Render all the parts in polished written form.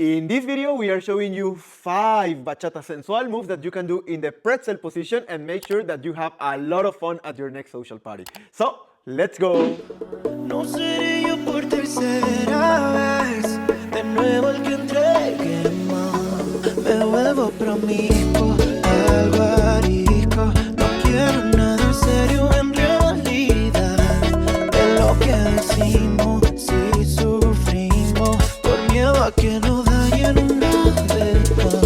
In this video, we are showing you 5 Bachata Sensual moves that you can do in the pretzel position and make sure that you have a lot of fun at your next social party. So, let's go! No seré yo por tercera vez, de nuevo el que entregue más. Me vuelvo promiscuo, algo arisco. No quiero nada serio en realidad. De lo que decimos, si sufrimos, por miedo a que nos dañen una vez más.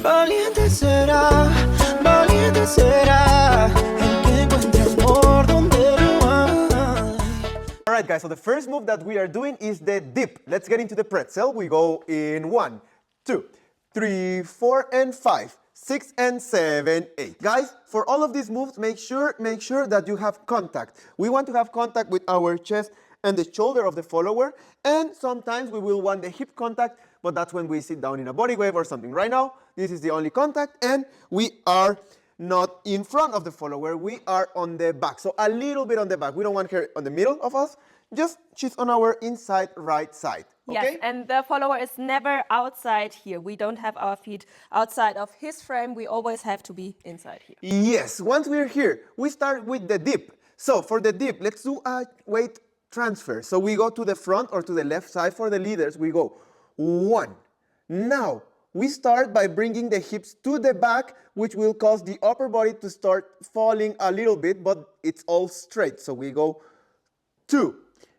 Valiente será el que encuentre amor donde lo hay. Alright guys, so the first move that we are doing is the dip. Let's get into the pretzel. We go in 1, 2, 3, 4, and 5, 6, and 7, 8. Guys, for all of these moves, make sure that you have contact. We want to have contact with our chest and the shoulder of the follower, and sometimes we will want the hip contact, but that's when we sit down in a body wave or something. Right now, this is the only contact, and we are not in front of the follower, we are on the back. So a little bit on the back. We don't want her on the middle of us, just she's on our inside right side. Okay? Yes, and the follower is never outside here. We don't have our feet outside of his frame. We always have to be inside here. Yes, once we're here, we start with the dip. So for the dip, let's do a weight transfer. So we go to the front or to the left side. For the leaders, we go 1. Now, we start by bringing the hips to the back, which will cause the upper body to start falling a little bit, but it's all straight. So we go 2.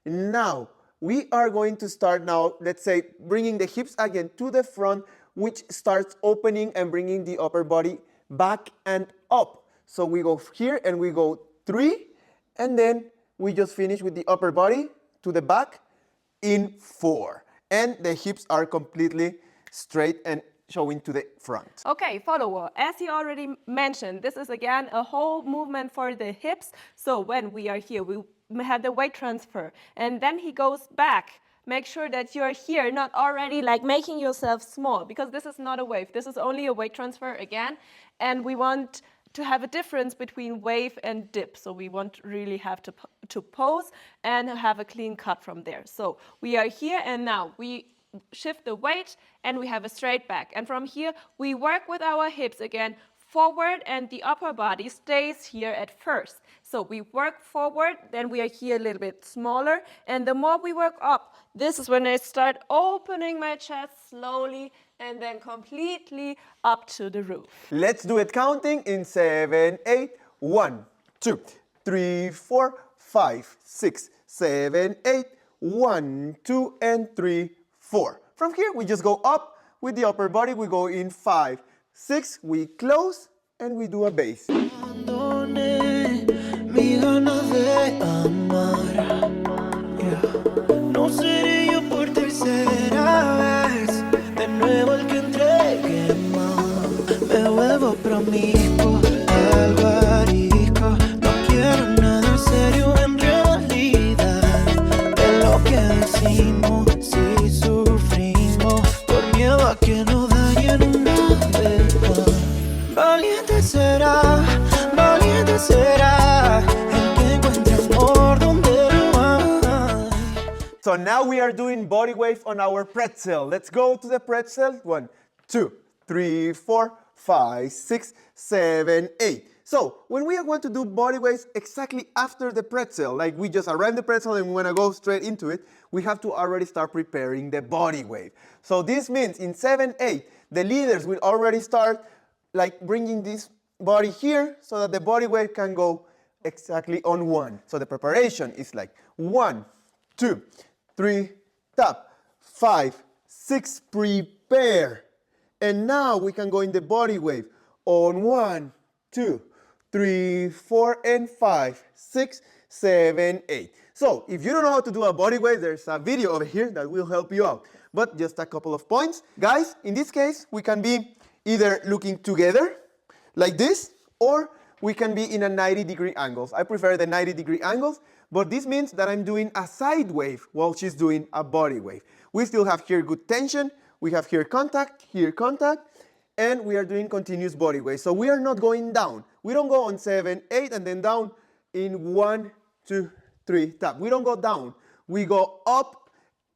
Now, we are going to start now, let's say, bringing the hips again to the front, which starts opening and bringing the upper body back and up. So we go here and we go 3, and then we just finish with the upper body to the back in 4. And the hips are completely straight and showing to the front. Okay, follower, as he already mentioned, this is again a whole movement for the hips. So when we are here, we have the weight transfer, and then he goes back. Make sure that you're here, not already like making yourself small, because this is not a wave. This is only a weight transfer again, and we want to have a difference between wave and dip. So we won't really have to pose and have a clean cut from there. So we are here, and now we shift the weight and we have a straight back. And from here, we work with our hips again forward, and the upper body stays here at first. So we work forward, then we are here a little bit smaller, and the more we work up, this is when I start opening my chest slowly and then completely up to the roof. Let's do it counting in 7, 8. 1, 2, 3, 4, 5, 6, 7, 8. 1, 2, and 3, 4. From here, we just go up with the upper body. We go in 5, 6. We close and we do a base. Abandoné mi ganas de amar. No seré yo por tercera vez, de nuevo el que entregue más. Me vuelvo promiscuo, algo arisco. No quiero nada serio en realidad. De lo que decimos, si sufrimos, por miedo a que nos dañen una vez más. Valiente será el que encuentre amor donde lo hay. So now we are doing body wave on our pretzel. Let's go to the pretzel. 1, 2, 3, 4, 5, 6, 7, 8. So when we want to do body waves exactly after the pretzel, like we just arrived the pretzel and we want to go straight into it, we have to already start preparing the body wave. So this means in 7, 8, the leaders will already start like bringing this body here so that the body wave can go exactly on 1. So the preparation is like 1, 2, 3, tap, 5, 6, prepare. And now we can go in the body wave on 1, 2, 3, 4, and 5, 6, 7, 8. So if you don't know how to do a body wave, there's a video over here that will help you out. But just a couple of points. Guys, in this case, we can be either looking together like this, or we can be in a 90-degree angles. I prefer the 90-degree angles, but this means that I'm doing a side wave while she's doing a body wave. We still have here good tension, we have here contact, and we are doing continuous body wave. So we are not going down. We don't go on 7, 8, and then down in 1, 2, 3, tap. We don't go down. We go up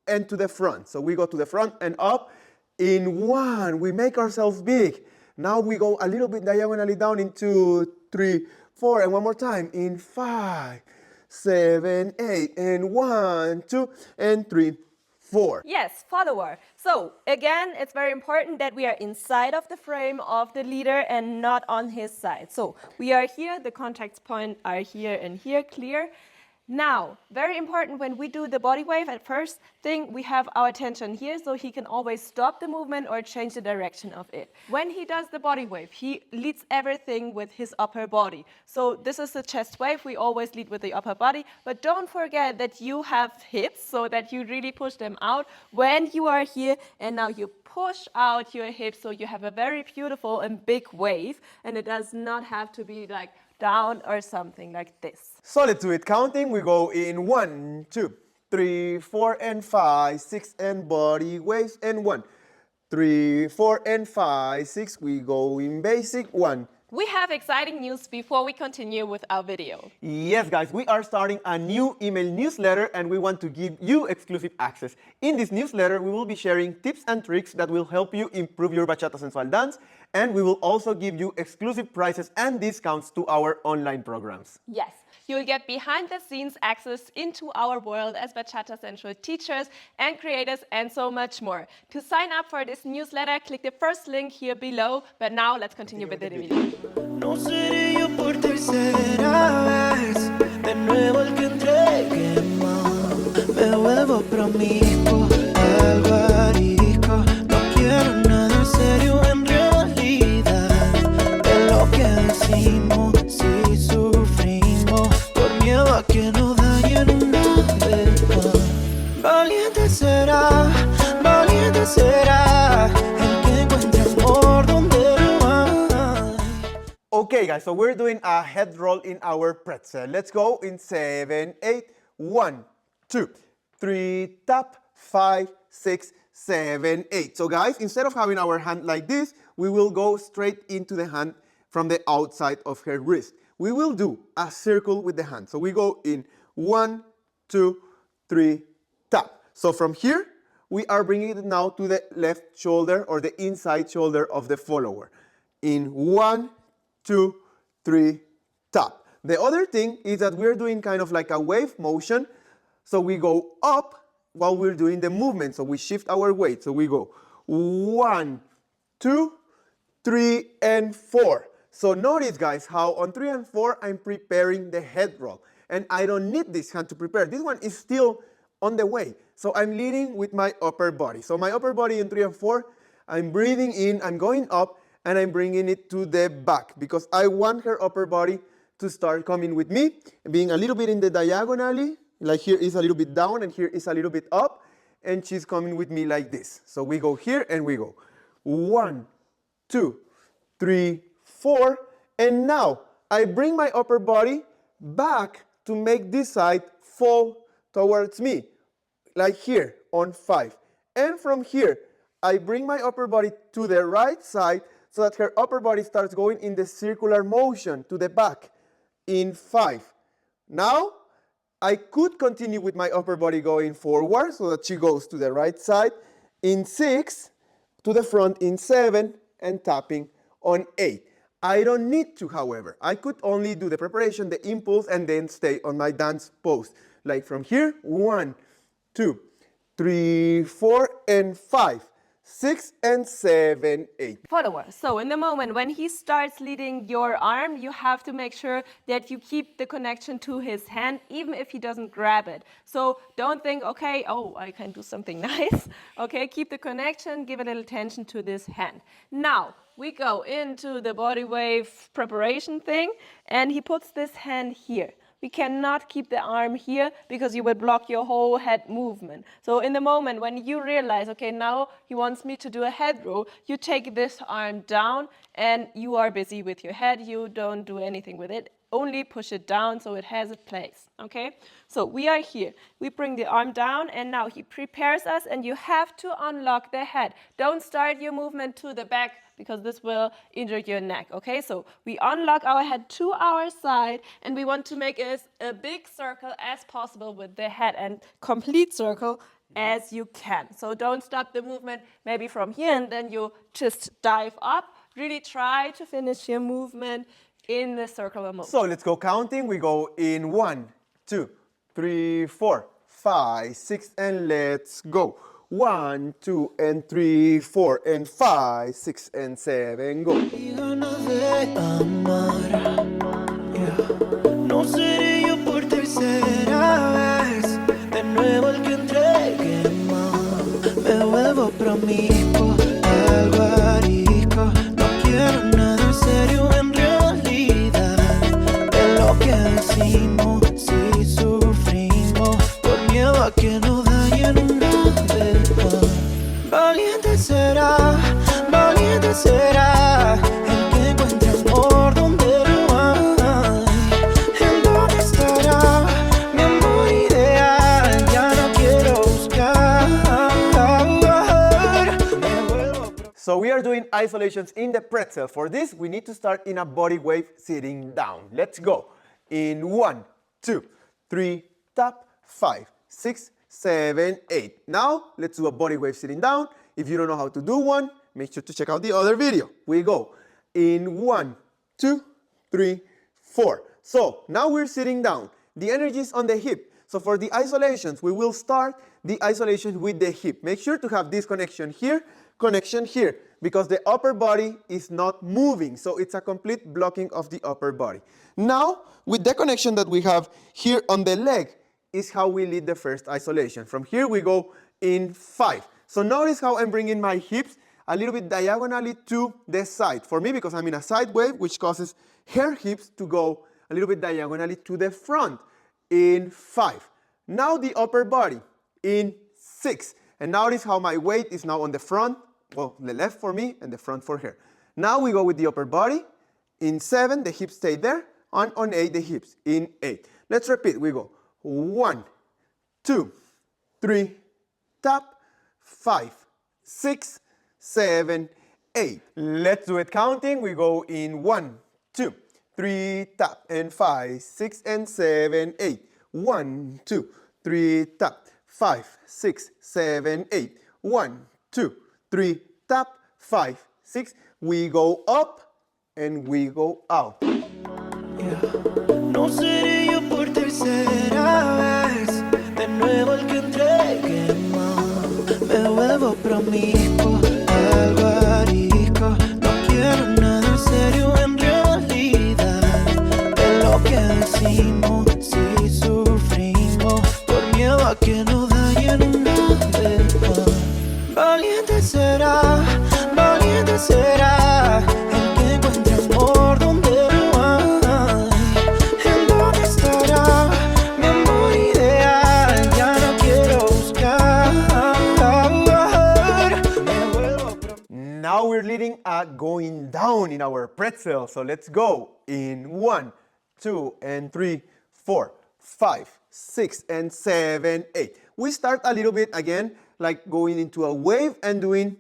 and to the front. So we go to the front and up, In 1, we make ourselves big. Now we go a little bit diagonally down in 2, 3, 4, and one more time in 5, 7, 8, and 1, 2, and 3, 4. Yes, follower. So again, it's very important that we are inside of the frame of the leader and not on his side. So we are here, the contact points are here and here, clear. Now, very important when we do the body wave, at first thing we have our attention here so he can always stop the movement or change the direction of it. When he does the body wave, he leads everything with his upper body. So this is the chest wave, we always lead with the upper body, but don't forget that you have hips so that you really push them out when you are here, and now you push out your hips so you have a very beautiful and big wave, and it does not have to be like down or something like this. Solid to it. Counting, we go in 1, 2, 3, 4, and 5, 6, and body waves, and 1, 3, 4, and 5, 6. We go in basic 1. We have exciting news before we continue with our video. Yes, guys, we are starting a new email newsletter and we want to give you exclusive access. In this newsletter, we will be sharing tips and tricks that will help you improve your Bachata Sensual dance, and we will also give you exclusive prices and discounts to our online programs. Yes, you'll get behind the scenes access into our world as Bachata Sensual teachers and creators and so much more. To sign up for this newsletter, click the first link here below. But now let's continue with the video. No seré yo por tercera vez, de nuevo el que entregue más. Me vuelvo promiscuo, algo arisco. No quiero nada serio en realidad. De lo que decimos, si sufrimos, por miedo a que nos dañen una vez más. Valiente será el que encuentre amor donde lo hay. Okay, guys, so we're doing a head roll in our pretzel. Let's go in 7, 8, 1, 2, 3, tap, 5, 6, 7, 8. So guys, instead of having our hand like this, we will go straight into the hand from the outside of her wrist. We will do a circle with the hand. So we go in 1, 2, 3, tap. So from here, we are bringing it now to the left shoulder or the inside shoulder of the follower. In 1, 2, 3, tap. The other thing is that we're doing kind of like a wave motion. So we go up while we're doing the movement. So we shift our weight. So we go 1, 2, 3, and 4. So notice, guys, how on 3 and 4, I'm preparing the head roll. And I don't need this hand to prepare. This one is still on the way. So I'm leading with my upper body. So my upper body in 3 and 4, I'm breathing in, I'm going up, and I'm bringing it to the back because I want her upper body to start coming with me, being a little bit in the diagonally, like here is a little bit down and here is a little bit up, and she's coming with me like this. So we go here and we go 1, 2, 3, 4, and now I bring my upper body back to make this side fall towards me, like here on 5. And from here, I bring my upper body to the right side so that her upper body starts going in the circular motion to the back in 5. Now, I could continue with my upper body going forward so that she goes to the right side in 6, to the front in 7, and tapping on 8. I don't need to, however. I could only do the preparation, the impulse, and then stay on my dance pose. Like from here, 1, 2, 3, 4, and 5. 6 and 7, 8. Follower. So in the moment when he starts leading your arm, you have to make sure that you keep the connection to his hand, even if he doesn't grab it. So don't think, okay, oh, I can do something nice. Okay, keep the connection, give a little tension to this hand. Now, we go into the body wave preparation thing, and he puts this hand here. We cannot keep the arm here because you will block your whole head movement. So in the moment when you realize, okay, now he wants me to do a head roll, you take this arm down and you are busy with your head. You don't do anything with it. Only push it down so it has a place, okay? So we are here. We bring the arm down and now he prepares us and you have to unlock the head. Don't start your movement to the back because this will injure your neck, okay? So we unlock our head to our side and we want to make it a big circle as possible with the head and complete circle as you can. So don't stop the movement maybe from here and then you just dive up. Really try to finish your movement in the circular motion. So let's go counting. We go in 1, 2, 3, 4, 5, 6, and let's go. 1, 2, and 3, 4, and 5, 6, and 7, go. Y ganas de amar, yeah. No seré yo por tercera vez, de nuevo el que entregue más. Me vuelvo promiscuo, algo arisco. No quiero nada serio en realidad. De lo que decimos, si sufrimos, por miedo a que nos dañen una vez más. Valiente será el que encuentre amor donde lo hay. ¿En dónde estará mi amor ideal? Ya no quiero buscar. Me vuelvo So we are doing isolations in the pretzel. For this, we need to start in a body wave sitting down. Let's go. In 1, 2, 3, tap, 5, 6, 7, 8. Now, let's do a body wave sitting down. If you don't know how to do one, make sure to check out the other video. We go in 1, 2, 3, 4. So now we're sitting down. The energy is on the hip. So for the isolations, we will start the isolation with the hip. Make sure to have this connection here, because the upper body is not moving. So it's a complete blocking of the upper body. Now, with the connection that we have here on the leg, is how we lead the first isolation. From here, we go in 5. So notice how I'm bringing my hips a little bit diagonally to the side. For me, because I'm in a side wave, which causes her hips to go a little bit diagonally to the front in 5. Now the upper body in 6. And notice how my weight is now on the front, well, the left for me and the front for her. Now we go with the upper body. In 7, the hips stay there. And on 8, the hips in 8. Let's repeat. We go 1, 2, 3, tap, 5, 6, 7, 8. Let's do it counting. We go in 1, 2, 3, tap, and 5, 6, and 7, 8. 1, 2, 3, tap, 5, 6, 7, 8. 1, 2, 3, tap, 5, 6. We go up and we go out. Yeah. No seré yo por tercera vez, de nuevo el que entregue más. Me vuelvo promiscuo, algo arisco. No quiero nada serio en realidad. De lo que decimos, si sufrimos, por miedo a que nos dañen una vez más. Valiente será el que encuentre amor donde lo hay. ¿En dónde estará mi amor ideal? Ya no quiero buscar. Me vuelvo Now we're leading a going down in our pretzel. So let's go in 1, 2, and 3, 4, 5, 6, and 7, 8. We start a little bit again, like going into a wave and doing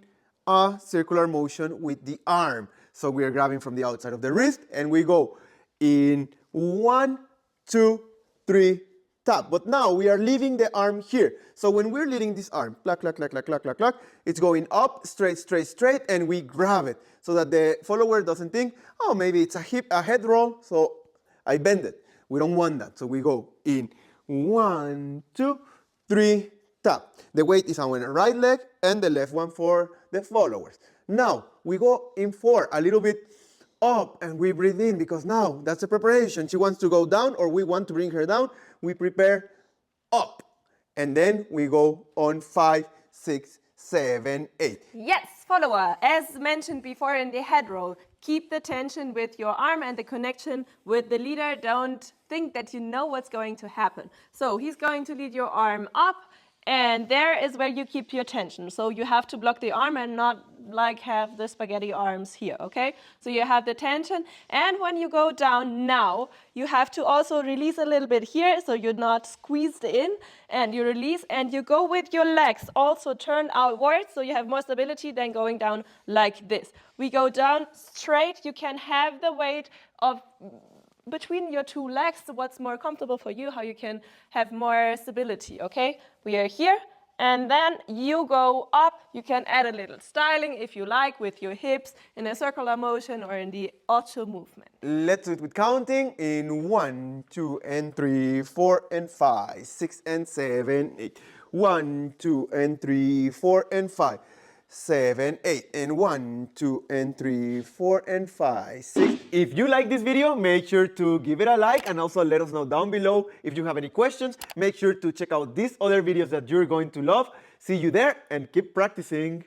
a circular motion with the arm. So we are grabbing from the outside of the wrist and we go in 1, 2, 3, tap. But now we are leaving the arm here. So when we're leading this arm, clack, clack, clack, clack, clack, clack, clack, it's going up, straight, straight, straight, and we grab it so that the follower doesn't think, oh, maybe it's a head roll, so I bend it. We don't want that. So we go in 1, 2, 3, tap. The weight is on the right leg and the left one for the followers. Now we go in 4, a little bit up, and we breathe in because now that's the preparation. She wants to go down or we want to bring her down. We prepare up. And then we go on 5, 6, 7, 8. Yes, follower. As mentioned before in the head roll, keep the tension with your arm and the connection with the leader. Don't think that you know what's going to happen. So he's going to lead your arm up, and there is where you keep your tension. So you have to block the arm and not like have the spaghetti arms here, okay? So you have the tension, and when you go down now, you have to also release a little bit here so you're not squeezed in, and you release and you go with your legs also turn outwards so you have more stability than going down like this. We go down straight. You can have the weight of between your two legs, what's more comfortable for you, how you can have more stability, okay? We are here And then you go up. You can add a little styling if you like with your hips in a circular motion or in the Ocho movement. Let's do it with counting in 1, 2, and 3, 4, and 5, 6, and 7, 8. 1, 2, and 3, 4, and 5, 7, 8. And 1, 2, and 3, 4, and 5, 6. If you like this video, make sure to give it a like and also let us know down below if you have any questions. Make sure to check out these other videos that you're going to love. See you there and keep practicing.